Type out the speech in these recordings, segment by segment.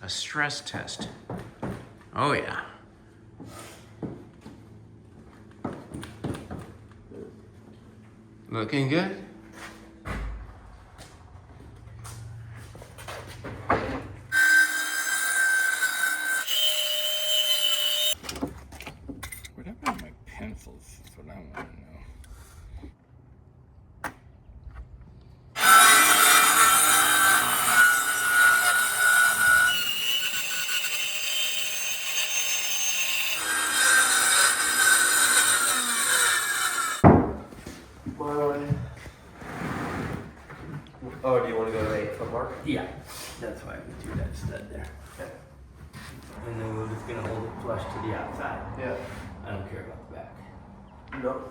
a stress test. Oh yeah. Looking good? What happened to my pencils? That's what I want to know. Oh, do you want to go to the 8-foot mark? Yeah, that's why we do that stud there. Okay. And then we're just gonna hold it flush to the outside. Yeah. I don't care about the back. No.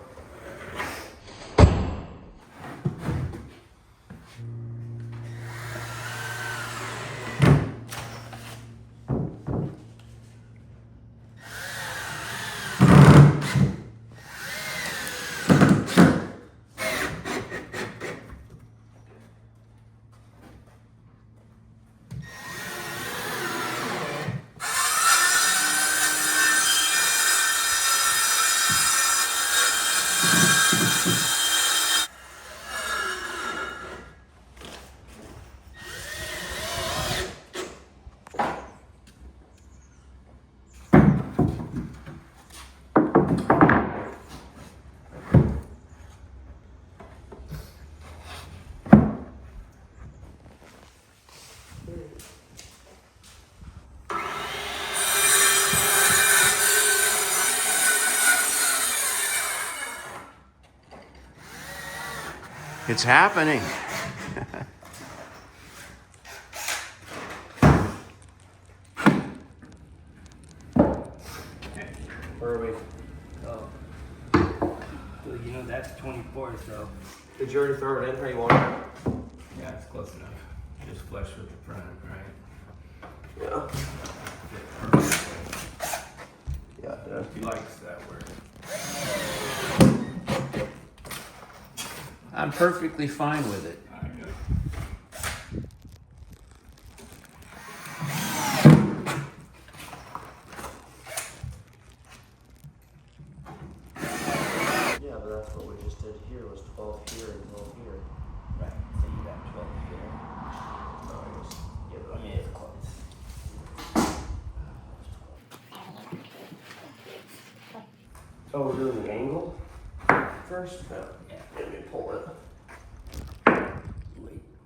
It's happening. Where are we? Oh. Well, you know, that's 24, so. Did you already throw it in? How you want it? Yeah, it's close enough. Just flush with the front, right? Yeah. Perfect. Yeah. He likes that word. I'm perfectly fine with it. Yeah, but that's what we just did here, was 12 here and 12 here. Right, so you got 12 here. Oh, I guess, yeah, but I mean, it's close. Oh, we're doing the angle first? Yeah. Yeah. Let me pull it.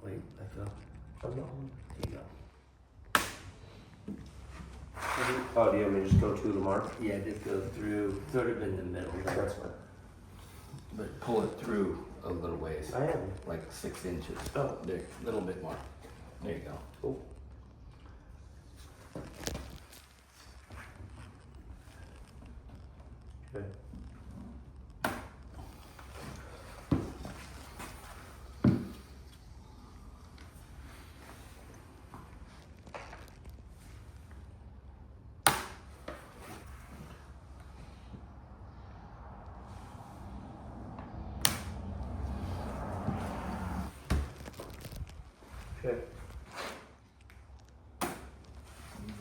Wait, let go. Oh, no. Here you go. Oh, do you want me to just go to the mark? Yeah, just go through, sort of in the middle there. That's fine. But pull it through a little ways. I am. Like 6 inches. Oh. There, a little bit more. There you go. Cool. Okay. Okay.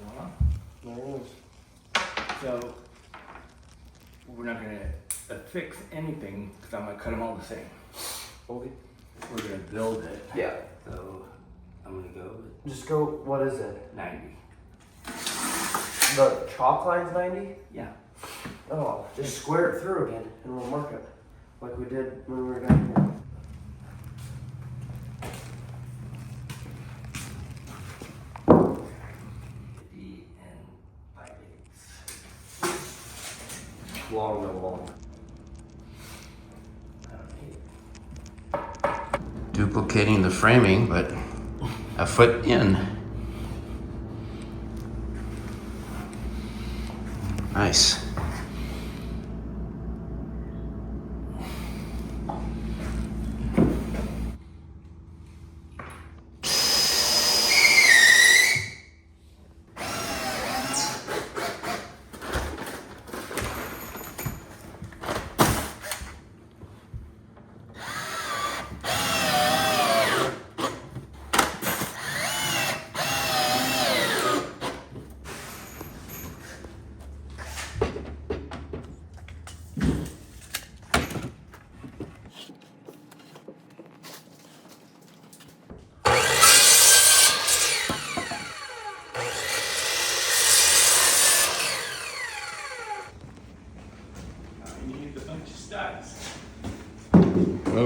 Voila. There it is. So, we're not gonna affix anything, because I'm gonna cut them all the same. Okay. We're gonna build it. Yeah. So, I'm gonna go with Just go, what is it? 90. The chalk line's 90? Yeah. Oh, just square it through again and we'll mark it. Like we did when we were down here. and 5/8. Long, no long. I don't need it. Duplicating the framing, but a foot in. Nice.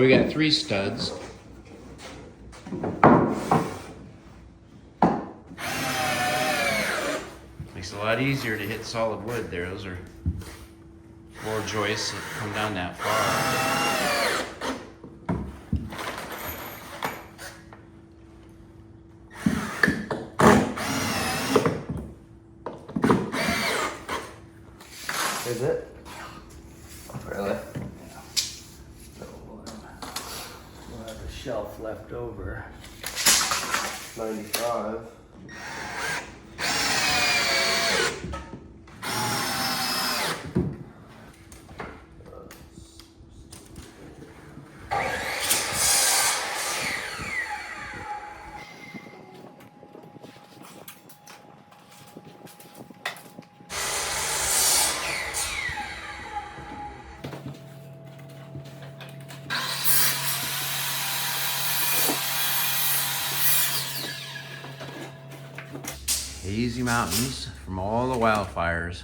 we got 3 studs. Makes it a lot easier to hit solid wood there. Those are floor joists that come down that far. Is it? Really? So we'll have a shelf left over. 95. Hazy mountains from all the wildfires.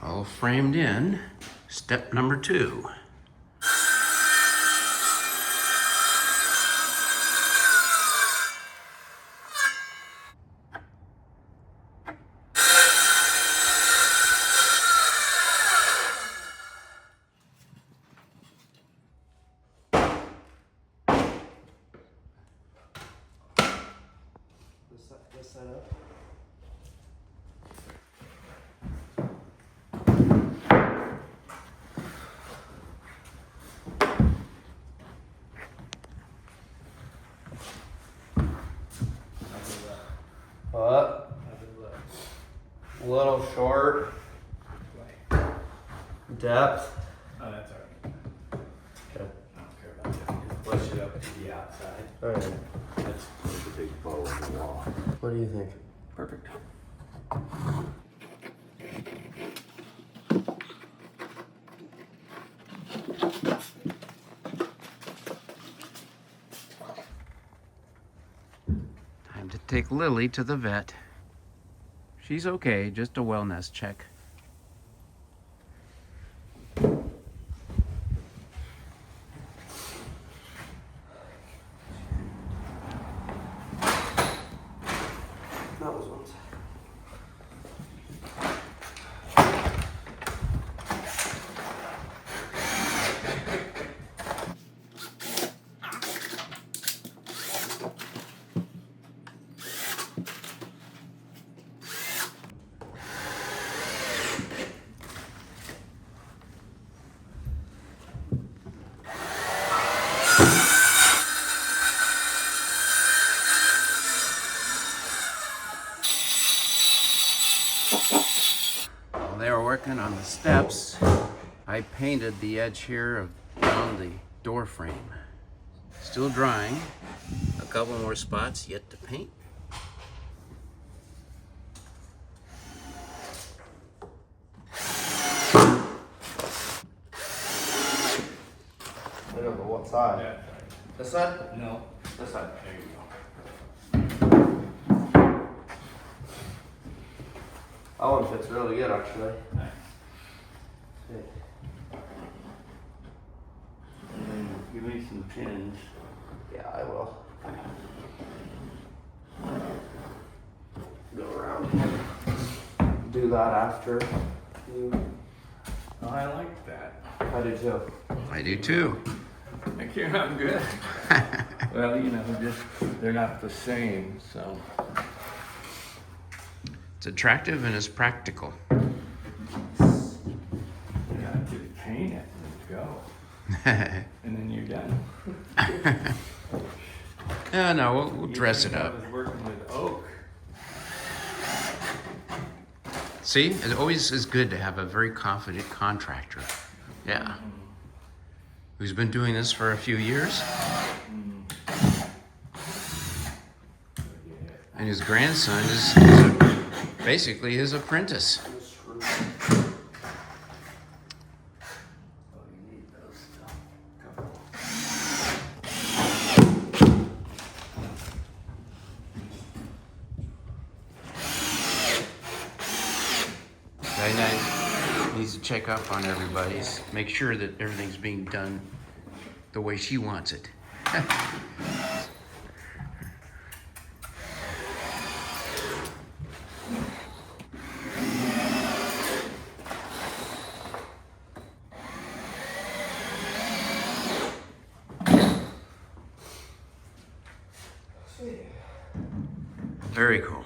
All framed in. Step number 2. This side up. What? A little short. Depth. Oh, that's alright. Okay. I don't care about that. Just push it up to the outside. Alright. That's a big bow in the wall. What do you think? Perfect. Time to take Lily to the vet. She's okay, just a wellness check. That was one. While they were working on the steps, I painted the edge here around the door frame. Still drying. A couple more spots yet to paint. I know, but what side? This side? No. This side. There you go. That one fits really good, actually. Nice. And then give me some pins. Yeah, I will. Go around. Do that after you. Oh, I like that. I do too. I do too. I think you're not good. Well, you know, they're not the same, so. It's attractive and it's practical. You gotta just paint it and go. And then you're done. No, we'll dress it I up. was working with oak. See, it always is good to have a very confident contractor. Yeah. Who's been doing this for a few years. And his grandson is basically his apprentice. Oh, you need those still. Couple. Diane and I needs to check up on everybody. Make sure that everything's being done the way she wants it. Very cool.